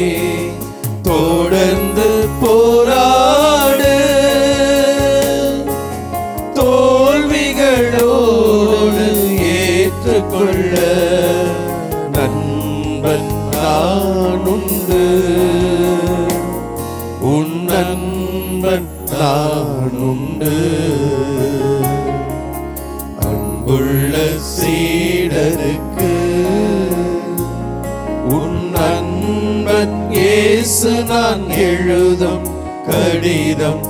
தொடர்ந்து போராடு, தோல்விகளோடு ஏற்றுக்கொள்ள நண்பன் நான் உண்டு. உன் நண்பன் நான் உண்டு. அன்புள்ள சீடருக்கு உன் நண்பன் இயேசு நான் எழுதும் கடிதம்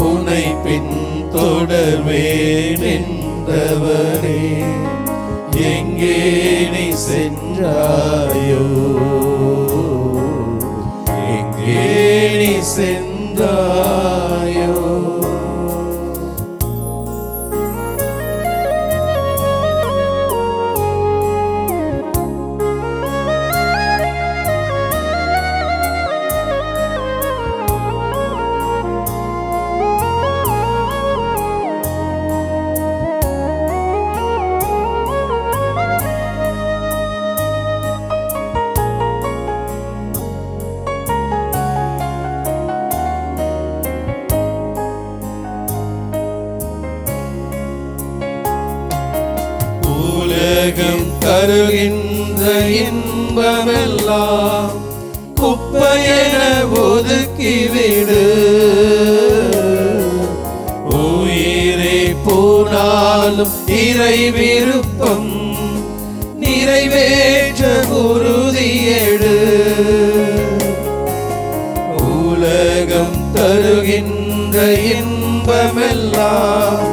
உன்னை பின்தொடர்வேன் என்றவரே. எங்கே நீ சென்றாயோ, எங்கே நீ சென்றாயோ. உலகம் தருகின்ற இன்பமெல்லாம் குப்பையென ஒதுக்கிவிடு. உயிரே போனாலும் இறை விருப்பம் நிறைவேற்ற உறுதியெடு. உலகம் தருகின்ற இன்பமெல்லாம்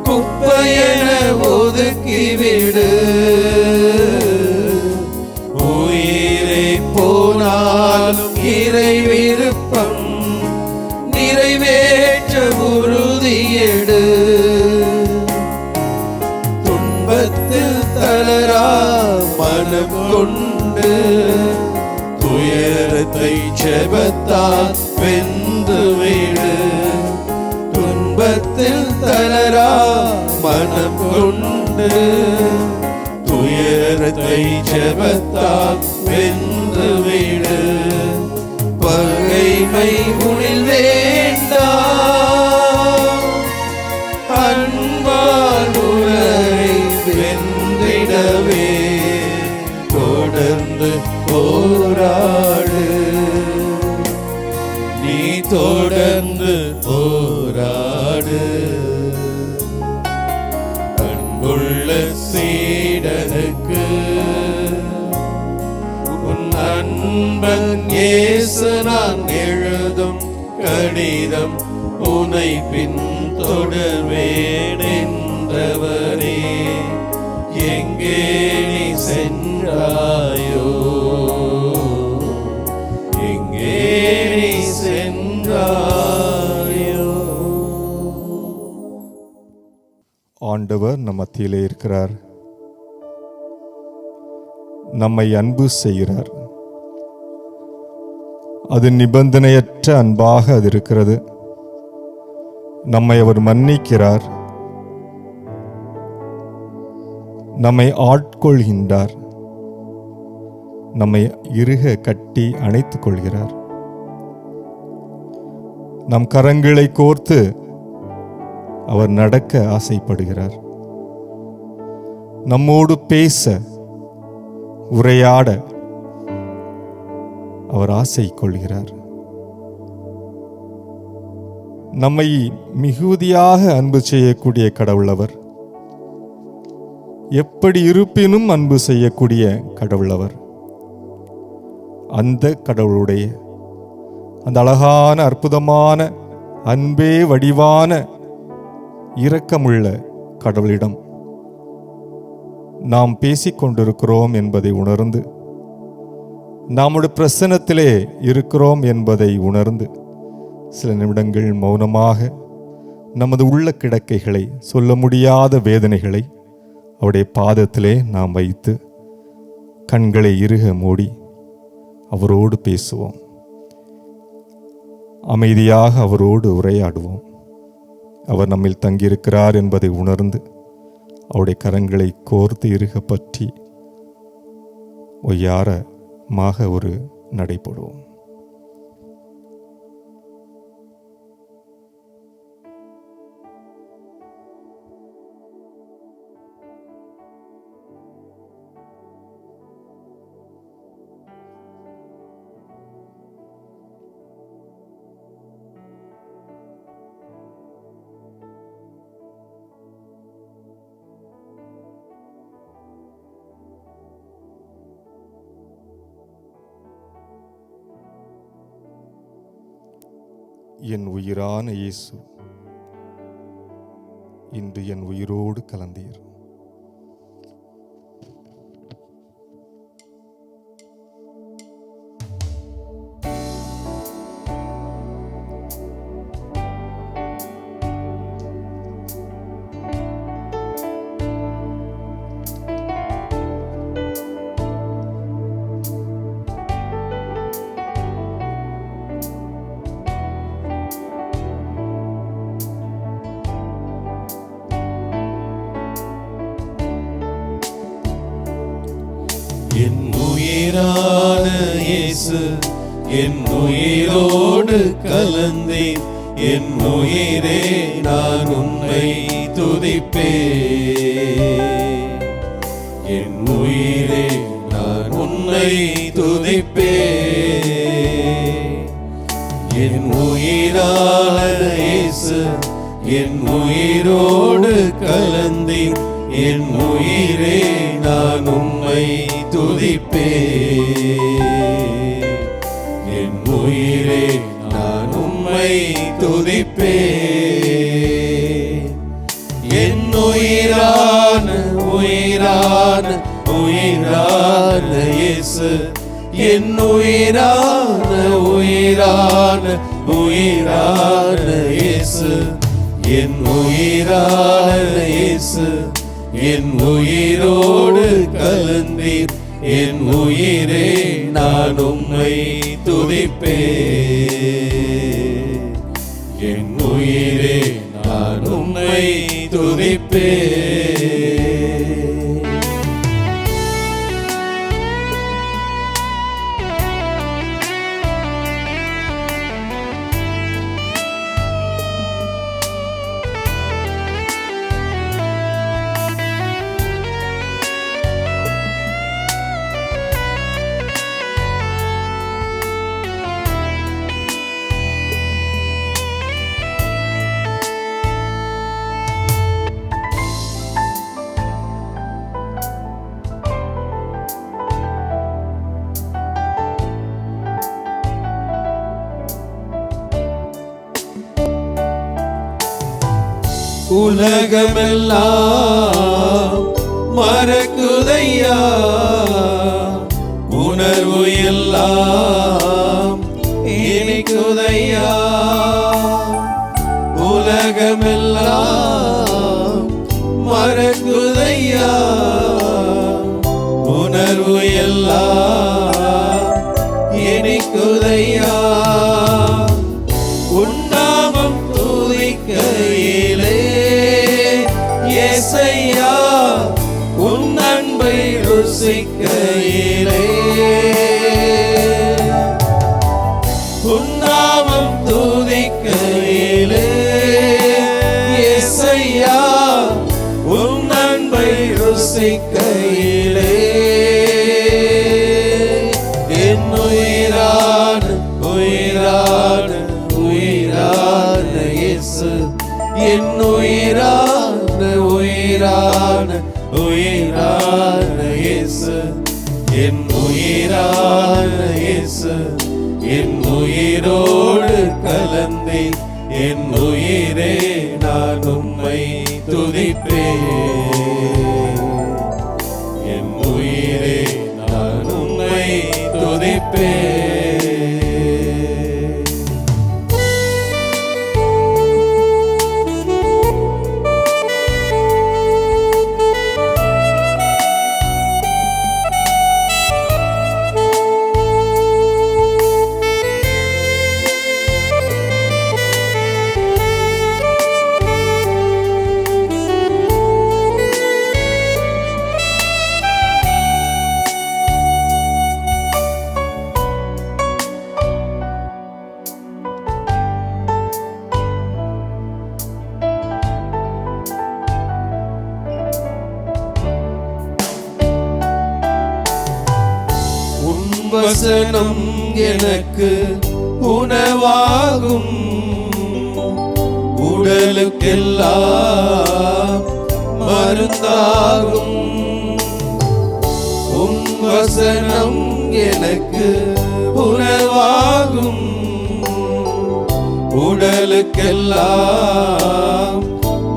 குப்பையென ஒதுக்கிவிடு. உயிரை போனாலும் இறை விருப்பம் நிறைவேற்ற உறுதியெடு. துன்பத்தில் தளரா மனம் கொண்டு துயரத்தை ஜெபத்தால் வென்றுவிடு. துன்பத்தில் தளரா மனம் கொண்டு துயரத்தை ஜெபத்தால் வென்றுவிடு. பகைமை உனில் வேண்டாம், அன்பால் உலகை வென்றிடவே தொடர்ந்து போராடு. நீ தொடர்ந்து போராடு. அன்புள்ள சீடனுக்கு உன் அன்பன் இயேசு நான் எழுதும் கடிதம் உன்னை பின்தொடர்வேன் என்றவரே. எங்கே நீ சென்றாயோ, எங்கே நீ சென்றாயோ. ஆண்டவர் நம் மத்தியிலே இருக்கிறார், நம்மை அன்பு செய்கிறார். அது நிபந்தனையற்ற அன்பாக அது இருக்கிறது. நம்மை அவர் மன்னிக்கிறார், நம்மை ஆட்கொள்கின்றார், நம்மை இறுக கட்டி அணைத்துக் கொள்கிறார். நம் கரங்களை கோர்த்து அவர் நடக்க ஆசைப்படுகிறார். நம்மோடு பேச, உரையாட அவர் ஆசை கொள்கிறார். நம்மை மிகுதியாக அன்பு செய்யக்கூடிய கடவுள் அவர். எப்படி இருப்பினும் அன்பு செய்யக்கூடிய கடவுள் அவர். அந்த கடவுளுடைய அந்த அழகான அற்புதமான அன்பே வடிவான இரக்கமுள்ள கடவுளிடம் நாம் பேசிக்கொண்டிருக்கிறோம் என்பதை உணர்ந்து, நம்முடைய பிரசன்னத்திலே இருக்கிறோம் என்பதை உணர்ந்து, சில நிமிடங்கள் மௌனமாக நமது உள்ள கிடக்கைகளை, சொல்ல முடியாத வேதனைகளை அவருடைய பாதத்திலே நாம் வைத்து கண்களை இறுக மூடி அவரோடு பேசுவோம். அமைதியாக அவரோடு உரையாடுவோம். அவர் நம்மில் தங்கியிருக்கிறார் என்பதை உணர்ந்து அவருடைய கரங்களை கோர்த்து இறுக பற்றி ஒய்யாரமாக ஒரு நடைபோடுவோம். என் உயிரான இயேசு, இன்று என் உயிரோடு கலந்தீர். என் உயிரான இயேசு, என் உயிரோடு கலந்தேன். என் உயிரே நான் உம்மை துதிப்பேன். என் உயிரே நான் உம்மை துதிப்பேன். என் உயிரான இயேசு, என் உயிரோடு கலந்தேன். என் உயிரே நான் உம்மை துதிப்பேன். என் உயிரே நான் உம்மை துதிப்பேன். என் உயிரான உயிரான உயிரான இயேசு, என் உயிரான உயிரான உயிரான இயேசு, என் உயிரான இயேசு, என் உயிரோடு கலந்தீர். என் உயிரே நான் உம்மை துதிப்பேன். என் உயிரே நான் உம்மை துதிப்பேன். உலகமெல்லாம் மறக்குதையா, உணர்வு எல்லாம் இனிக்குதையா. உலகமெல்லாம் மறக்குதையா, உணர்வு எல்லாம் இனிக்குதையா. உன்னாமம் துதிக்கையிலே இயேசையா, உன் அன்பை ருசிக்கையிலே. உன்னாமம் துதிக்கையிலே இயேசையா, உன் அன்பை ருசிக்கையிலே. என் உயிரா என் உயிரான உயிரான உயிரான இயேசு, என் உயிரான இயேசு, என் உயிரோடு கலந்தே என் உயிரே நான் உம்மை துதிப்பேன். என் உயிரே நான் உம்மை துதிப்பேன். வசனம் எனக்கு உணவாகும், உடலுக்கெல்லாம் மருந்தாகும். உம் வசனம் எனக்கு உணவாகும், உடலுக்கெல்லாம்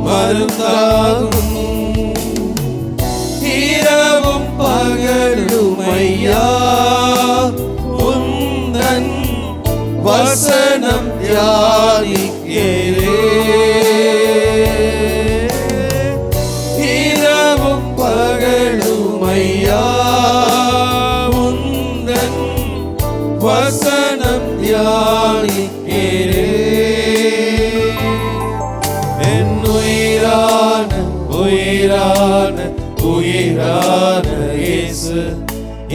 மருந்தாகும். இரவும் பகலும் ஐயா உந்தன் வசனம் தியானிக்கிறே. இரவும் பகலும் ஐயா உந்தன் வசனம் தியானிக்கிறே. என் உயிரான உயிரான உயிரான இயேசு,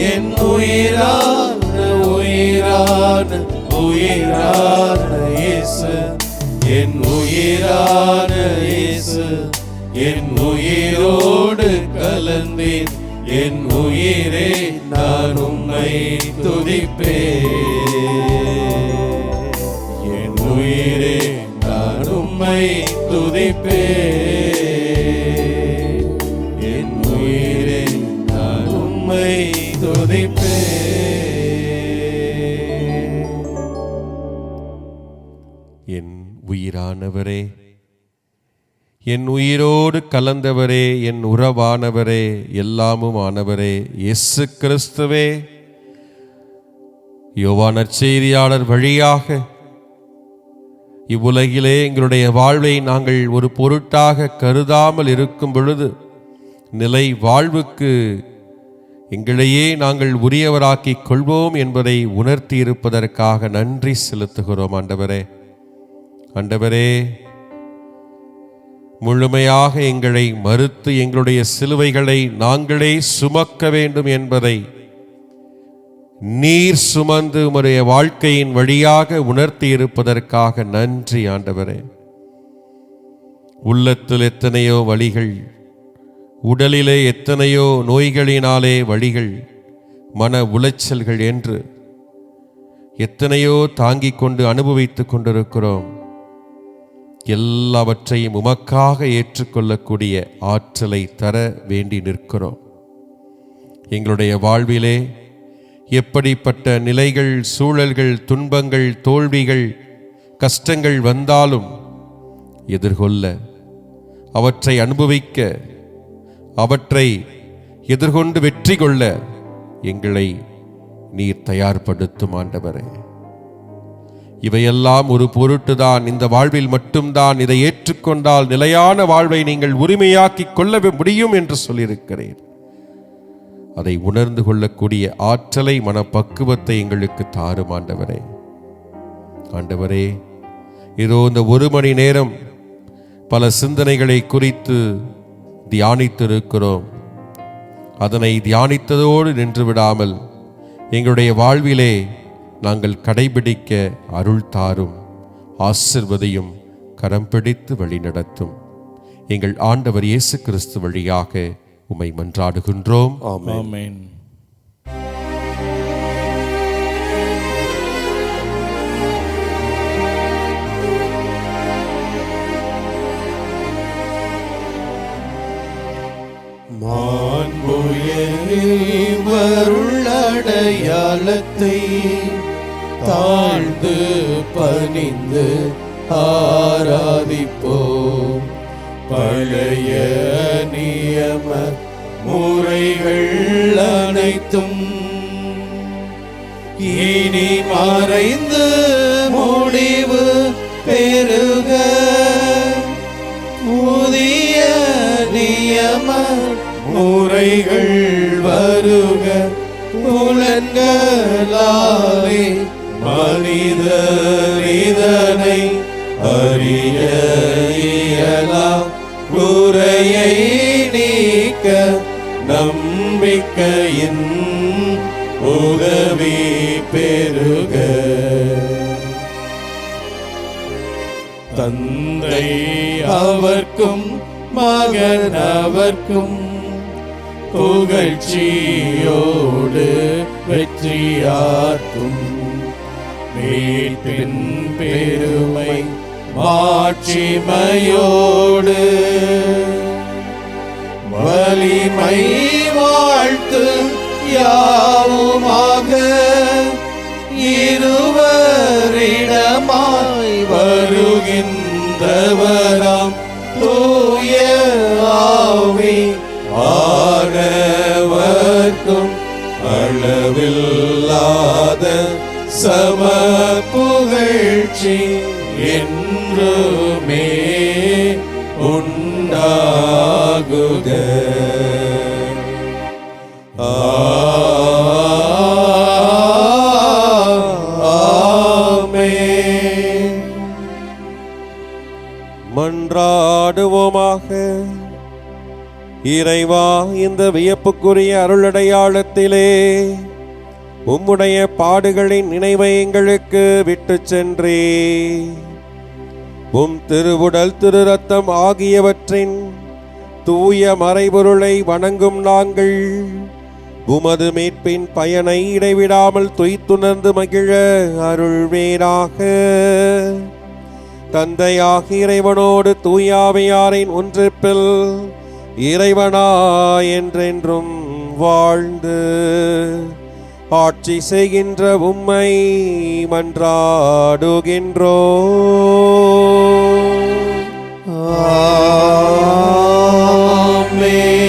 என் உயிரான உயிரான உயிரான இயேசு, என் உயிரான இயேசு, என் உயிரோடு கலந்தேன் என் உயிரே நான் உம்மை துதிப்பேன். என் உயிரே நான் உம்மை துதிப்பேன். என் உயிரே நான் உம்மை துதிப்பேன். என் உயிரானவரே, என் உயிரோடு கலந்தவரே, என் உறவானவரே, எல்லாமும் ஆனவரே, இயேசு கிறிஸ்துவே, யோவான் நற்செய்தியாளர் வழியாக இவ்வுலகிலே எங்களுடைய வாழ்வை நாங்கள் ஒரு பொருட்டாக கருதாமல் இருக்கும் பொழுது நிலை வாழ்வுக்கு எங்களையே நாங்கள் உரியவராக்கிக் கொள்வோம் என்பதை உணர்த்தி இருப்பதற்காக நன்றி செலுத்துகிறோம். ஆண்டவரே, ஆண்டவரே, முழுமையாக எங்களை மறுத்து எங்களுடைய சிலுவைகளை நாங்களே சுமக்க வேண்டும் என்பதை நீர் சுமந்து உம்முடைய வாழ்க்கையின் வழியாக உணர்த்தி இருப்பதற்காக நன்றி. ஆண்டவரே, உள்ளத்தில் எத்தனையோ வழிகள், உடலிலே எத்தனையோ நோய்களினாலே வழிகள், மன உளைச்சல்கள் என்று எத்தனையோ தாங்கிக் கொண்டு அனுபவித்துக் கொண்டிருக்கிறோம். எல்லாவற்றையும் உமக்காக ஏற்றுக்கொள்ளக்கூடிய ஆற்றலை தர வேண்டி நிற்கிறோம். எங்களுடைய வாழ்விலே எப்படிப்பட்ட நிலைகள், சூழல்கள், துன்பங்கள், தோல்விகள், கஷ்டங்கள் வந்தாலும் எதிர்கொள்ள, அவற்றை அனுபவிக்க, அவற்றை எதிர்கொண்டு வெற்றி கொள்ள எங்களை நீர் தயார்படுத்தும். ஆண்டவரே, இவையெல்லாம் ஒரு பொருட்டுதான். இந்த வாழ்வில் மட்டும்தான் இதை ஏற்றுக்கொண்டால் நிலையான வாழ்வை நீங்கள் உரிமையாக்கிக் கொள்ள முடியும் என்று சொல்லியிருக்கிறேன். அதை உணர்ந்து கொள்ளக்கூடிய ஆற்றலை, மனப்பக்குவத்தை எங்களுக்கு தாரும். ஆண்டவரே, ஆண்டவரே, இதோ இந்த 1 மணி நேரம் பல சிந்தனைகளை குறித்து தியானித்திருக்கிறோம். அதனை தியானித்ததோடு நின்று விடாமல் எங்களுடைய வாழ்விலே நாங்கள் கடைபிடிக்க அருள் தாரும். ஆசிர்வதையும் கரம் பிடித்து வழிநடத்தும். எங்கள் ஆண்டவர் இயேசு கிறிஸ்து வழியாக உம்மை மன்றாடுகின்றோம். ஆமென். நாமத்தை தாழ்ந்து பணிந்து ஆராதிப்போம். பழைய நியம முறைகள் அனைத்தும் இனி மறைந்து முடிவு பெறுக. புதிய நியம முறைகள் வருக. புலன்களாலே மனிதர் இதனை அறிய இயலாம். குறையை நீக்க நம்பிக்கையின் உதவி பெறுக. தந்தை அவர்க்கும் மகன் அவர்க்கும் புகழ்ச்சியோடு வெற்றியாற்றும். மீட்பின் பெருமை மாட்சிமையோடு வலிமை வாழ்த்து யாவுமாக இருவரிடமாய் வருகின்றவராம் தூய ஆவி ஆனவர்க்கும் அளவில்லாத சம புகழ்ச்சி என்றுமே உண்டாகுக. ஆமென். மன்றாடுவோமாக. இறைவா, இந்த வியப்புக்குரிய அருளடையாளத்திலே உம்முடைய பாடுகளின் நினைவை எங்களுக்கு விட்டு சென்றே. உம் திருவுடல் திரு ரத்தம் ஆகியவற்றின் தூய மறைபொருளை வணங்கும் நாங்கள் உமது மீட்பின் பயனை இடைவிடாமல் துய்த்துணர்ந்து மகிழ அருள்வேராக. தந்தையாக இறைவனோடு தூயாவையாரின் ஒன்றிப்பில் இறைவனா என்றென்றும் வாழ்ந்து ஆட்சி செய்கின்ற உம்மை மன்றாடுகின்றோ. ஆமென்.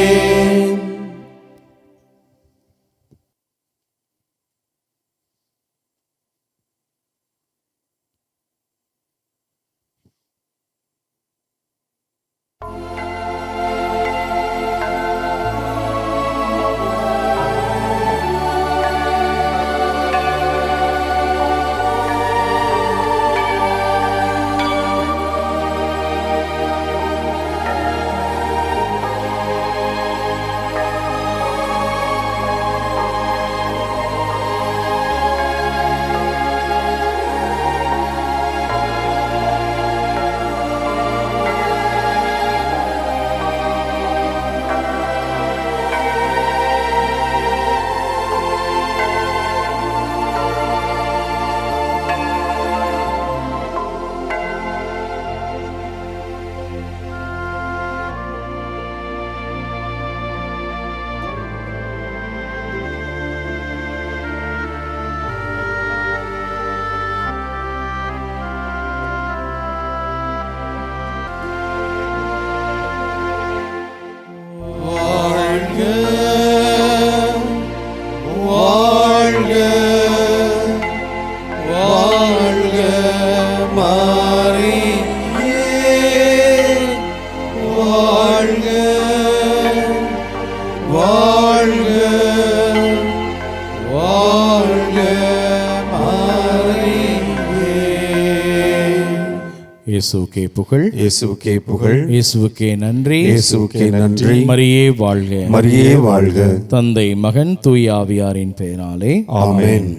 இயேசுவுக்கே புகழ், இயேசுவுக்கே புகழ், இயேசுவுக்கே நன்றி, இயேசுவுக்கே நன்றி. மரியே வாழ்க, மரியே வாழ்க. தந்தை மகன் தூய ஆவியாரின் பெயராலே ஆமென்.